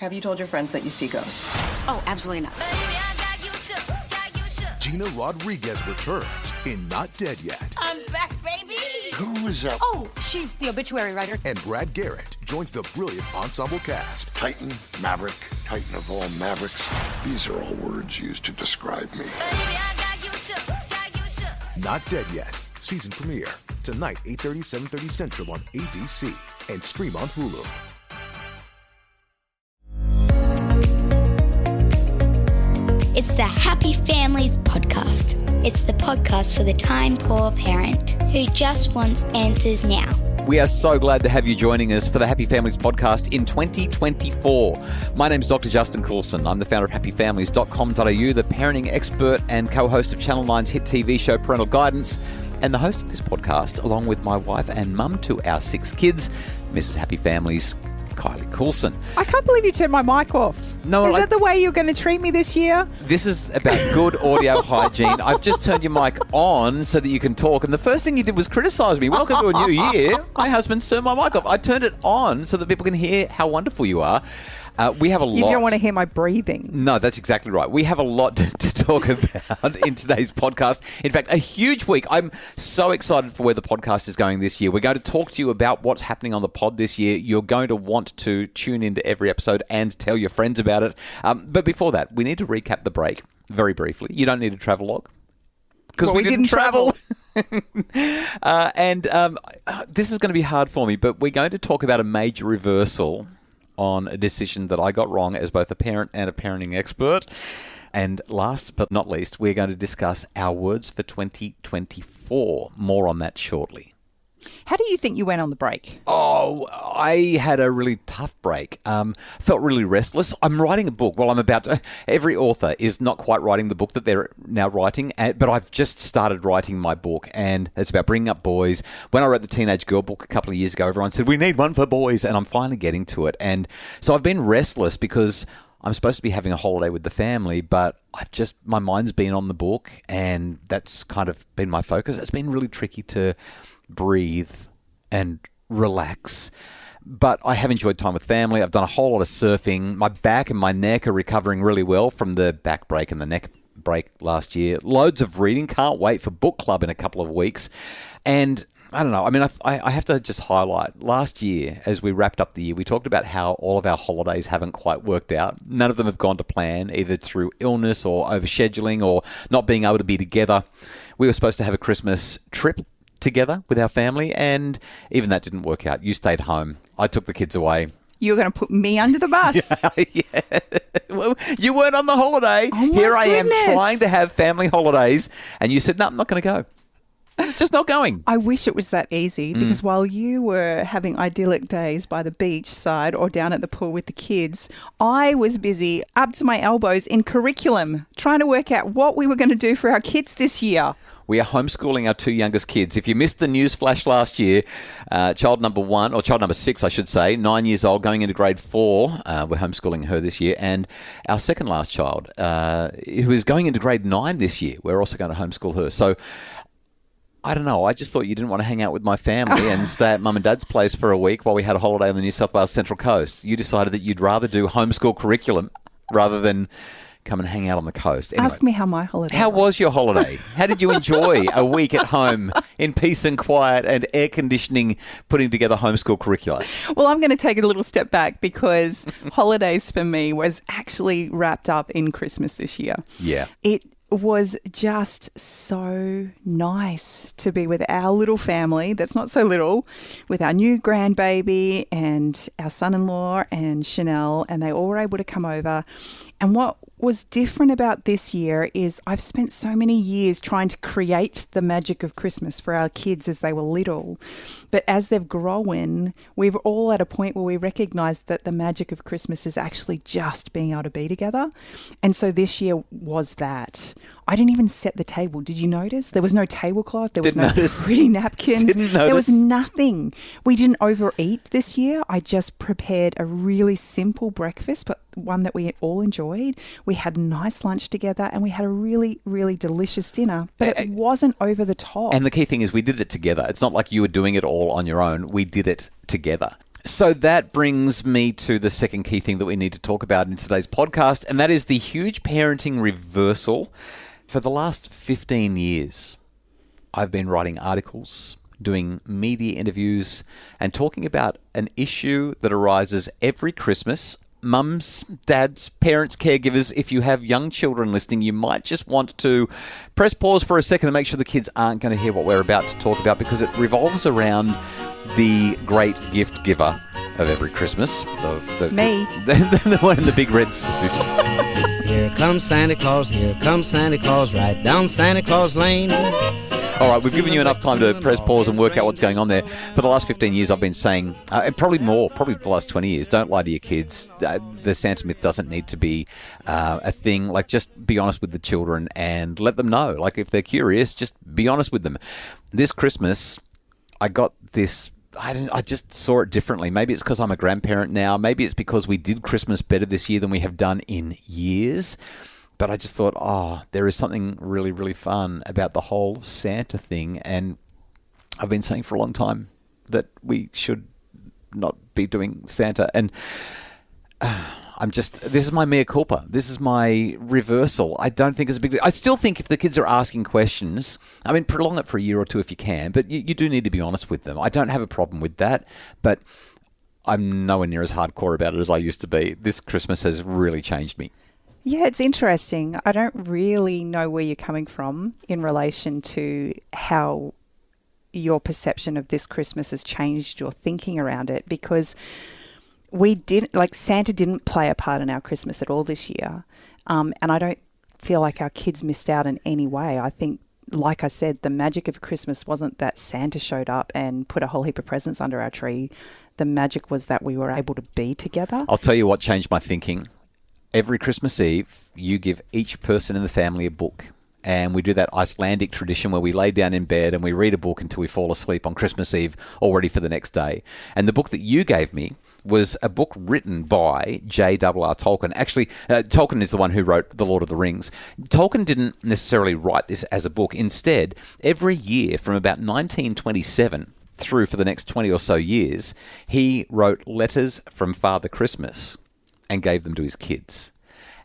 Have you told your friends that you see ghosts? Oh, absolutely not. Gina Rodriguez returns in Not Dead Yet. I'm back, baby. Who is that? Oh, she's the obituary writer. And Brad Garrett joins the brilliant ensemble cast. Titan, Maverick, Titan of all Mavericks. These are all words used to describe me. Not Dead Yet. Season premiere. Tonight, 8:30, 7:30 Central on ABC. And stream on Hulu. It's the Happy Families podcast. It's the podcast for the time-poor parent who just wants answers now. We are so glad to have you joining us for the Happy Families podcast in 2024. My name is Dr. Justin Coulson. I'm the founder of happyfamilies.com.au, the parenting expert and co-host of Channel 9's hit TV show Parental Guidance, and the host of this podcast, along with my wife and mum to our 6 kids, Mrs. Happy Families, Kylie Coulson. I can't believe you turned my mic off. No, Is that the way you're going to treat me this year? This is about good audio hygiene. I've just turned your mic on so that you can talk, and the first thing you did was criticise me. Welcome to a new year. My husband's turned my mic off. I turned it on so that people can hear how wonderful you are. We have a lot. You don't want to hear my breathing. No, that's exactly right. We have a lot to talk about in today's podcast. In fact, a huge week. I'm so excited for where the podcast is going this year. We're going to talk to you about what's happening on the pod this year. You're going to want to tune into every episode and tell your friends about it. But before that, we need to recap the break very briefly. You don't need a travelogue because we didn't travel. This is going to be hard for me, but we're going to talk about a major reversal on a decision that I got wrong as both a parent and a parenting expert. And last but not least, we're going to discuss our words for 2024. More on that shortly. How do you think you went on the break? Oh, I had a really tough break. Felt really restless. I'm writing a book. Well, I'm about to. Every author is not quite writing the book that they're now writing, but I've just started writing my book, and it's about bringing up boys. When I wrote the Teenage Girl book a couple of years ago, everyone said, we need one for boys, and I'm finally getting to it. And so I've been restless because I'm supposed to be having a holiday with the family, but my mind's been on the book, and that's kind of been my focus. It's been really tricky to breathe and relax, but I have enjoyed time with family. I've done a whole lot of surfing. My back and my neck are recovering really well from the back break and the neck break last year. Loads of reading. Can't wait for book club in a couple of weeks. And I don't know. I mean, I have to just highlight last year as we wrapped up the year, we talked about how all of our holidays haven't quite worked out. None of them have gone to plan, either through illness or overscheduling or not being able to be together. We were supposed to have a Christmas trip together with our family, and even that didn't work out. You stayed home. I took the kids away. You're going to put me under the bus. Yeah. Well, you weren't on the holiday. Oh, Here I am goodness. trying to have family holidays, and you said, no, I'm not going to go. Just not going. I wish it was that easy, because while you were having idyllic days by the beach side or down at the pool with the kids, I was busy up to my elbows in curriculum, trying to work out what we were going to do for our kids this year. We are homeschooling our 2 youngest kids. If you missed the news flash last year, child number 6, I should say, 9 years old, going into grade 4. We're homeschooling her this year. And our second last child, who is going into grade 9 this year, we're also going to homeschool her. So I don't know. I just thought you didn't want to hang out with my family and stay at mum and dad's place for a week while we had a holiday on the New South Wales Central Coast. You decided that you'd rather do homeschool curriculum rather than come and hang out on the coast. Anyway, ask me how my holiday How was your holiday? How did you enjoy a week at home in peace and quiet and air conditioning, putting together homeschool curricula? Well, I'm going to take it a little step back, because holidays for me was actually wrapped up in Christmas this year. Yeah. It was just so nice to be with our little family that's not so little, with our new grandbaby and our son-in-law and Chanel, and they all were able to come over. And what was different about this year is I've spent so many years trying to create the magic of Christmas for our kids as they were little. But as they've grown, we're all at a point where we recognise that the magic of Christmas is actually just being able to be together. And so this year was that. I didn't even set the table. Did you notice? There was no tablecloth. There was no pretty napkins. Didn't notice. There was nothing. We didn't overeat this year. I just prepared a really simple breakfast, but one that we all enjoyed. We had a nice lunch together, and we had a really, really delicious dinner, but it wasn't over the top. And the key thing is we did it together. It's not like you were doing it all on your own. We did it together. So that brings me to the second key thing that we need to talk about in today's podcast, and that is the huge parenting reversal. For the last 15 years, I've been writing articles, doing media interviews, and talking about an issue that arises every Christmas. Mums, dads, parents, caregivers, if you have young children listening, you might just want to press pause for a second and make sure the kids aren't going to hear what we're about to talk about, because it revolves around the great gift giver of every Christmas. Me. The one in the big red suit. Here comes Santa Claus, right down Santa Claus Lane. All right, we've given you enough time to press pause and work out what's going on there. For the last 15 years, I've been saying, and probably the last 20 years, don't lie to your kids. The Santa myth doesn't need to be a thing. Like, just be honest with the children and let them know. Like, if they're curious, just be honest with them. This Christmas, I got this... I just saw it differently. Maybe it's because I'm a grandparent now. Maybe it's because we did Christmas better this year than we have done in years. But I just thought, there is something really, really fun about the whole Santa thing. And I've been saying for a long time that we should not be doing Santa. And this is my mea culpa. This is my reversal. I don't think it's a big deal. I still think if the kids are asking questions, I mean, prolong it for a year or two if you can, but you do need to be honest with them. I don't have a problem with that, but I'm nowhere near as hardcore about it as I used to be. This Christmas has really changed me. Yeah, it's interesting. I don't really know where you're coming from in relation to how your perception of this Christmas has changed your thinking around it, because Santa didn't play a part in our Christmas at all this year. And I don't feel like our kids missed out in any way. I think, like I said, the magic of Christmas wasn't that Santa showed up and put a whole heap of presents under our tree. The magic was that we were able to be together. I'll tell you what changed my thinking. Every Christmas Eve, you give each person in the family a book. And we do that Icelandic tradition where we lay down in bed and we read a book until we fall asleep on Christmas Eve, all ready for the next day. And the book that you gave me was a book written by J.R.R. Tolkien. Actually, Tolkien is the one who wrote The Lord of the Rings. Tolkien didn't necessarily write this as a book. Instead, every year from about 1927 through for the next 20 or so years, he wrote letters from Father Christmas and gave them to his kids.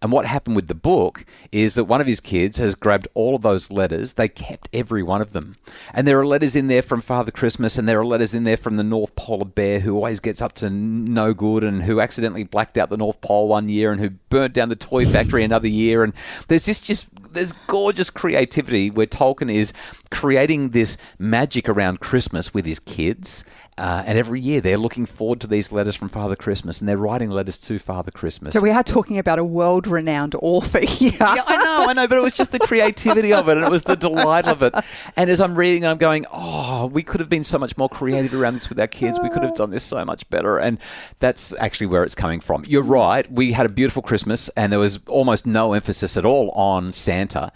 And what happened with the book is that one of his kids has grabbed all of those letters. They kept every one of them. And there are letters in there from Father Christmas, and there are letters in there from the North Polar Bear, who always gets up to no good and who accidentally blacked out the North Pole one year and who burnt down the toy factory another year. And there's gorgeous creativity where Tolkien is creating this magic around Christmas with his kids. And every year they're looking forward to these letters from Father Christmas, and they're writing letters to Father Christmas. So we are talking about a world-renowned author here. Yeah, I know, but it was just the creativity of it, and it was the delight of it. And as I'm reading, I'm going, we could have been so much more creative around this with our kids. We could have done this so much better. And that's actually where it's coming from. You're right. We had a beautiful Christmas, and there was almost no emphasis at all on Santa.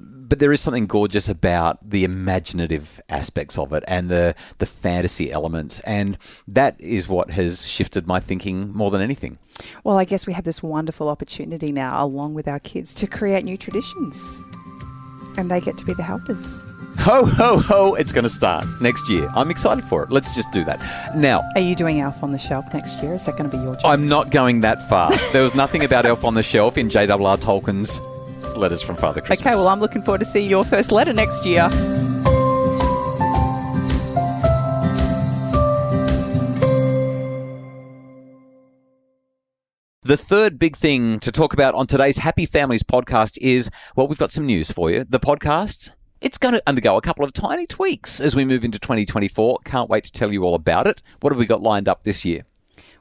But there is something gorgeous about the imaginative aspects of it and the fantasy elements. And that is what has shifted my thinking more than anything. Well, I guess we have this wonderful opportunity now, along with our kids, to create new traditions. And they get to be the helpers. Ho, ho, ho, it's going to start next year. I'm excited for it. Let's just do that. Now, are you doing Elf on the Shelf next year? Is that going to be your job? I'm not going that far. There was nothing about Elf on the Shelf in J.R.R. Tolkien's letters from Father Christmas. Okay, well, I'm looking forward to seeing your first letter next year. The third big thing to talk about on today's Happy Families podcast is, well, we've got some news for you. The podcast, it's going to undergo a couple of tiny tweaks as we move into 2024. Can't wait to tell you all about it. What have we got lined up this year?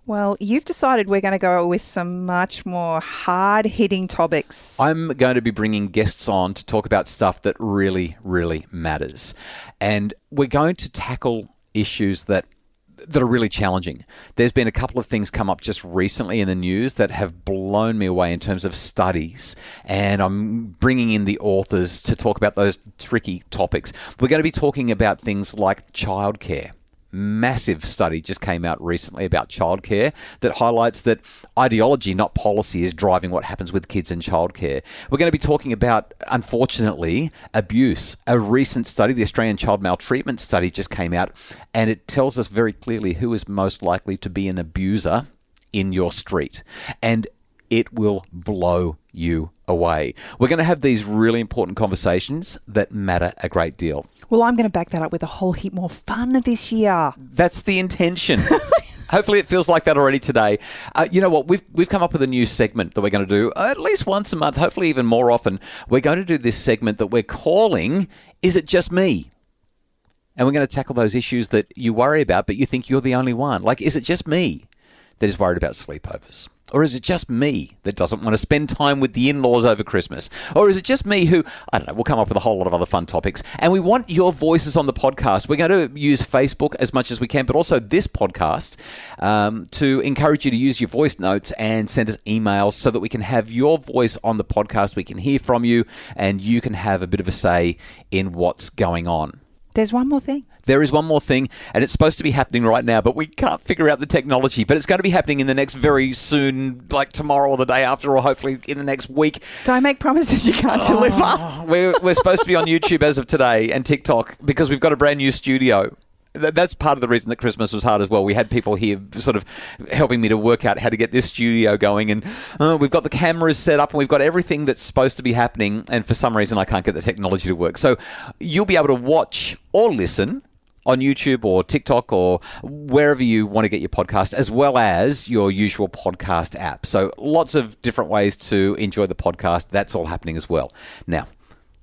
Well, you've decided we're going to go with some much more hard-hitting topics. I'm going to be bringing guests on to talk about stuff that really, really matters. And we're going to tackle issues that are really challenging. There's been a couple of things come up just recently in the news that have blown me away in terms of studies. And I'm bringing in the authors to talk about those tricky topics. We're going to be talking about things like childcare. massive study just came out recently about childcare that highlights that ideology, not policy, is driving what happens with kids in childcare. We're going to be talking about, unfortunately, abuse. A recent study, the Australian Child Maltreatment Study, just came out, and it tells us very clearly who is most likely to be an abuser in your street. And it will blow you away. We're going to have these really important conversations that matter a great deal. Well, I'm going to back that up with a whole heap more fun this year. That's the intention. Hopefully it feels like that already today. You know what? We've come up with a new segment that we're going to do at least once a month, hopefully even more often. We're going to do this segment that we're calling, Is It Just Me? And we're going to tackle those issues that you worry about, but you think you're the only one. Like, is it just me that is worried about sleepovers? Or is it just me that doesn't want to spend time with the in-laws over Christmas? Or is it just me who, I don't know, we'll come up with a whole lot of other fun topics. And we want your voices on the podcast. We're going to use Facebook as much as we can, but also this podcast to encourage you to use your voice notes and send us emails so that we can have your voice on the podcast. We can hear from you and you can have a bit of a say in what's going on. There's one more thing. There is one more thing, and it's supposed to be happening right now, but we can't figure out the technology. But it's going to be happening in the next very soon, like tomorrow or the day after, or hopefully in the next week. Don't make promises you can't deliver. We're supposed to be on YouTube as of today and TikTok because we've got a brand new studio. That's part of the reason that Christmas was hard as well. We had people here sort of helping me to work out how to get this studio going, and we've got the cameras set up and we've got everything that's supposed to be happening, and for some reason I can't get the technology to work. So you'll be able to watch or listen on YouTube or TikTok or wherever you want to get your podcast, as well as your usual podcast app. So lots of different ways to enjoy the podcast. That's all happening as well. Now,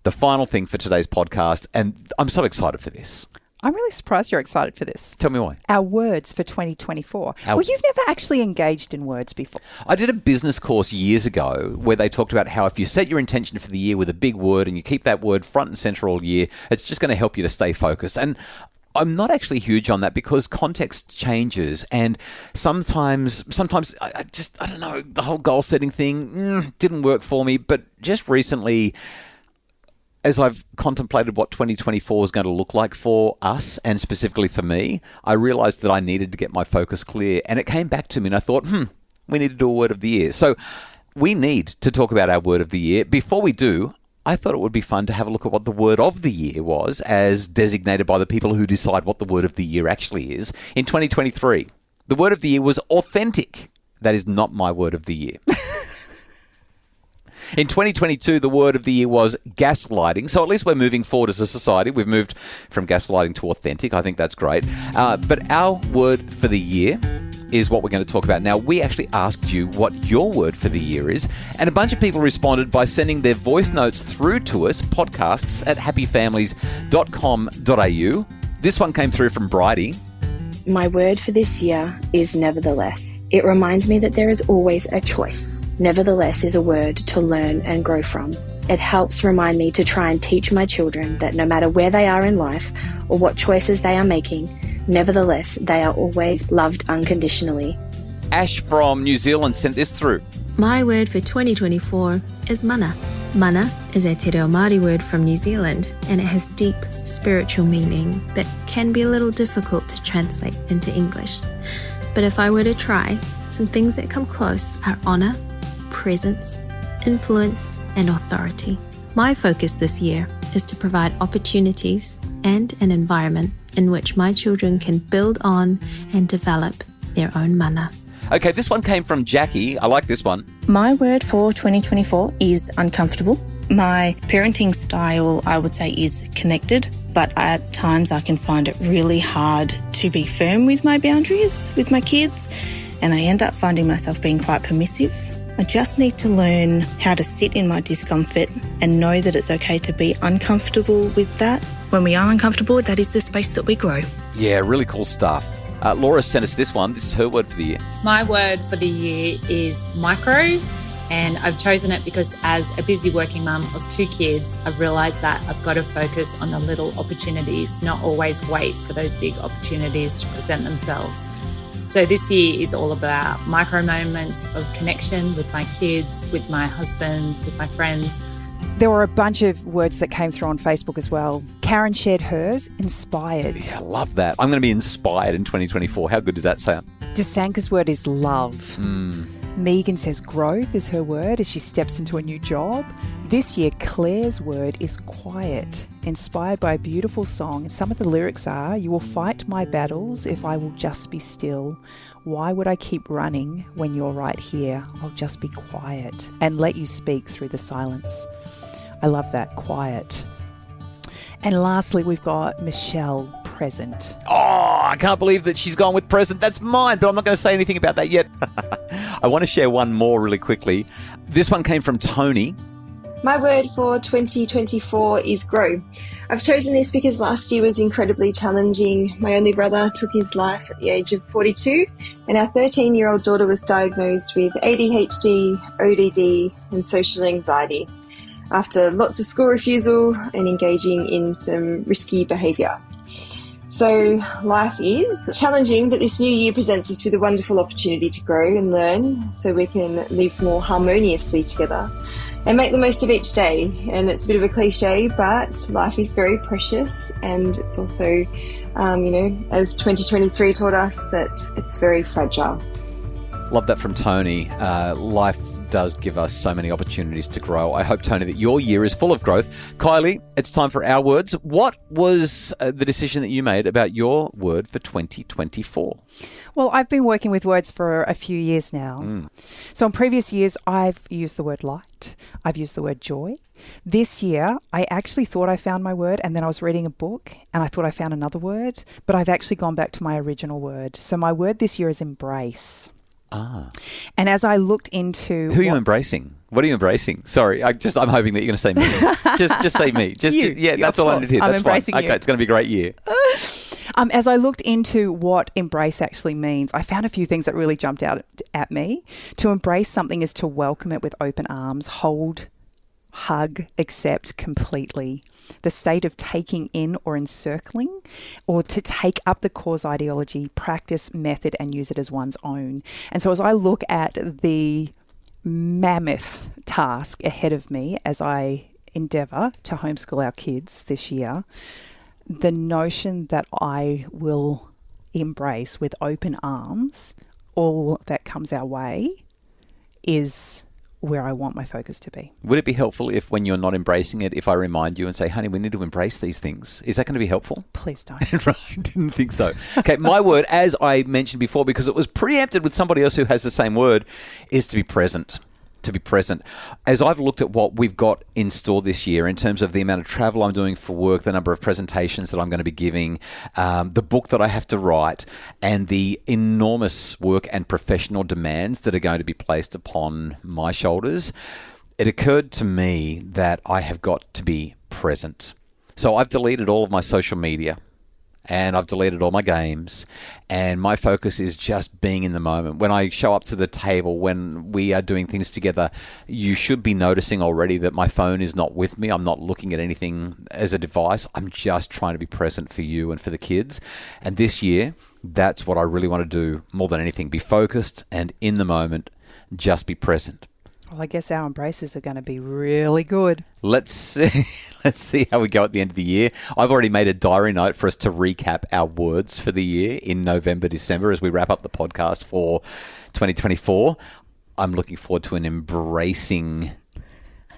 the final thing for today's podcast, and I'm so excited for this. I'm really surprised you're excited for this. Tell me why. Our words for 2024. Well, you've never actually engaged in words before. I did a business course years ago where they talked about how if you set your intention for the year with a big word and you keep that word front and center all year, it's just going to help you to stay focused. And I'm not actually huge on that because context changes, and sometimes I don't know, the whole goal setting thing didn't work for me. But just recently, as I've contemplated what 2024 is going to look like for us and specifically for me, I realized that I needed to get my focus clear, and it came back to me and I thought, we need to do a word of the year. So we need to talk about our word of the year. Before we do, I thought it would be fun to have a look at what the word of the year was as designated by the people who decide what the word of the year actually is. In 2023, the word of the year was authentic. That is not my word of the year. In 2022, the word of the year was gaslighting. So at least we're moving forward as a society. We've moved from gaslighting to authentic. I think that's great. But our word for the year is what we're going to talk about. Now, we actually asked you what your word for the year is, and a bunch of people responded by sending their voice notes through to us, podcasts@happyfamilies.com.au. This one came through from Bridie. My word for this year is nevertheless. It reminds me that there is always a choice. Nevertheless is a word to learn and grow from. It helps remind me to try and teach my children that no matter where they are in life or what choices they are making, nevertheless, they are always loved unconditionally. Ash from New Zealand sent this through. My word for 2024 is mana. Mana is a te reo Māori word from New Zealand, and it has deep spiritual meaning that can be a little difficult to translate into English. But if I were to try, some things that come close are honour, presence, influence, and authority. My focus this year is to provide opportunities and an environment in which my children can build on and develop their own mana. Okay, this one came from Jackie. I like this one. My word for 2024 is uncomfortable. My parenting style, I would say, is connected, but at times I can find it really hard to be firm with my boundaries with my kids, and I end up finding myself being quite permissive. I just need to learn how to sit in my discomfort and know that it's okay to be uncomfortable with that. When we are uncomfortable, that is the space that we grow. Yeah, really cool stuff. Laura sent us this one. This is her word for the year. My word for the year is micro, and I've chosen it because as a busy working mum of 2 kids, I've realised that I've got to focus on the little opportunities, not always wait for those big opportunities to present themselves. So this year is all about micro moments of connection with my kids, with my husband, with my friends, There were a bunch of words that came through on Facebook as well. Karen shared hers, inspired. Yeah, I love that. I'm going to be inspired in 2024. How good does that sound? Jasanka's word is love. Megan says growth is her word as she steps into a new job. This year, Claire's word is quiet, inspired by a beautiful song. And some of the lyrics are, "You will fight my battles if I will just be still. Why would I keep running when you're right here? I'll just be quiet and let you speak through the silence." I love that, quiet. And lastly, we've got Michelle, present. Oh, I can't believe that she's gone with present. That's mine, but I'm not going to say anything about that yet. I want to share one more really quickly. This one came from Tony. My word for 2024 is grow. I've chosen this because last year was incredibly challenging. My only brother took his life at the age of 42, and our 13-year-old daughter was diagnosed with ADHD, ODD, and social anxiety after lots of school refusal and engaging in some risky behaviour. So life is challenging, but this new year presents us with a wonderful opportunity to grow and learn so we can live more harmoniously together and make the most of each day. And it's a bit of a cliche, but life is very precious, and it's also, as 2023 taught us, that it's very fragile. Love that from Tony. Life does give us so many opportunities to grow. I hope, Tony, that your year is full of growth. Kylie, it's time for our words. What was the decision that you made about your word for 2024? Well, I've been working with words for a few years now. So in previous years, I've used the word light. I've used the word joy. This year, I actually thought I found my word, and then I was reading a book and I thought I found another word, but I've actually gone back to my original word. So my word this year is embrace. And as I looked into... Who are you embracing? What are you embracing? Sorry, I'm hoping that you're going to say me. just say me. That's all I need to hear. That's fine. Okay, it's going to be a great year. As I looked into what embrace actually means, I found a few things that really jumped out at me. To embrace something is to welcome it with open arms, hold, hug, accept completely. The state of taking in or encircling, or to take up the cause ideology, practice, method, and use it as one's own. And so as I look at the mammoth task ahead of me as I endeavour to homeschool our kids this year, the notion that I will embrace with open arms all that comes our way is where I want my focus to be. Would it be helpful if, when you're not embracing it, if I remind you and say, honey, we need to embrace these things? Is that going to be helpful? Please don't. Right, didn't think so. Okay, my word, as I mentioned before, because it was preempted with somebody else who has the same word, is to be present. To be present. As I've looked at what we've got in store this year in terms of the amount of travel I'm doing for work, the number of presentations that I'm going to be giving, the book that I have to write, and the enormous work and professional demands that are going to be placed upon my shoulders, it occurred to me that I have got to be present. So I've deleted all of my social media. And I've deleted all my games, and my focus is just being in the moment. When I show up to the table, when we are doing things together, you should be noticing already that my phone is not with me. I'm not looking at anything as a device. I'm just trying to be present for you and for the kids. And this year, that's what I really want to do more than anything. Be focused and in the moment, just be present. Well, I guess our embraces are going to be really good. Let's see how we go at the end of the year. I've already made a diary note for us to recap our words for the year in November, December as we wrap up the podcast for 2024. I'm looking forward to an embracing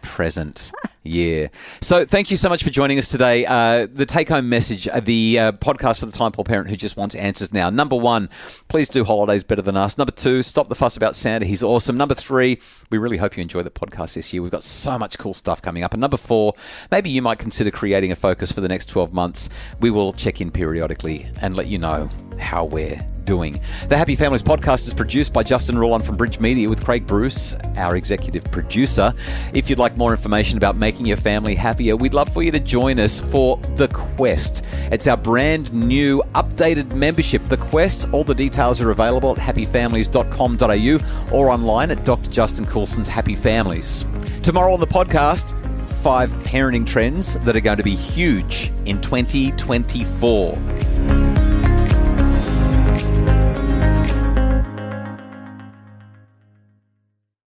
present year. So thank you so much for joining us today. The take-home message, the podcast for the time poor parent who just wants answers now. Number 1, please do holidays better than us. Number 2, stop the fuss about Santa. He's awesome. Number 3, we really hope you enjoy the podcast this year. We've got so much cool stuff coming up. And number 4, maybe you might consider creating a focus for the next 12 months. We will check in periodically and let you know how we're doing. The Happy Families podcast is produced by Justin Rulon from Bridge Media with Craig Bruce, our executive producer. If you'd like more information about making your family happier, we'd love for you to join us for The Quest. It's our brand new updated membership, The Quest. All the details are available at happyfamilies.com.au or online at Dr. Justin Coulson's Happy Families. Tomorrow on the podcast, 5 parenting trends that are going to be huge in 2024.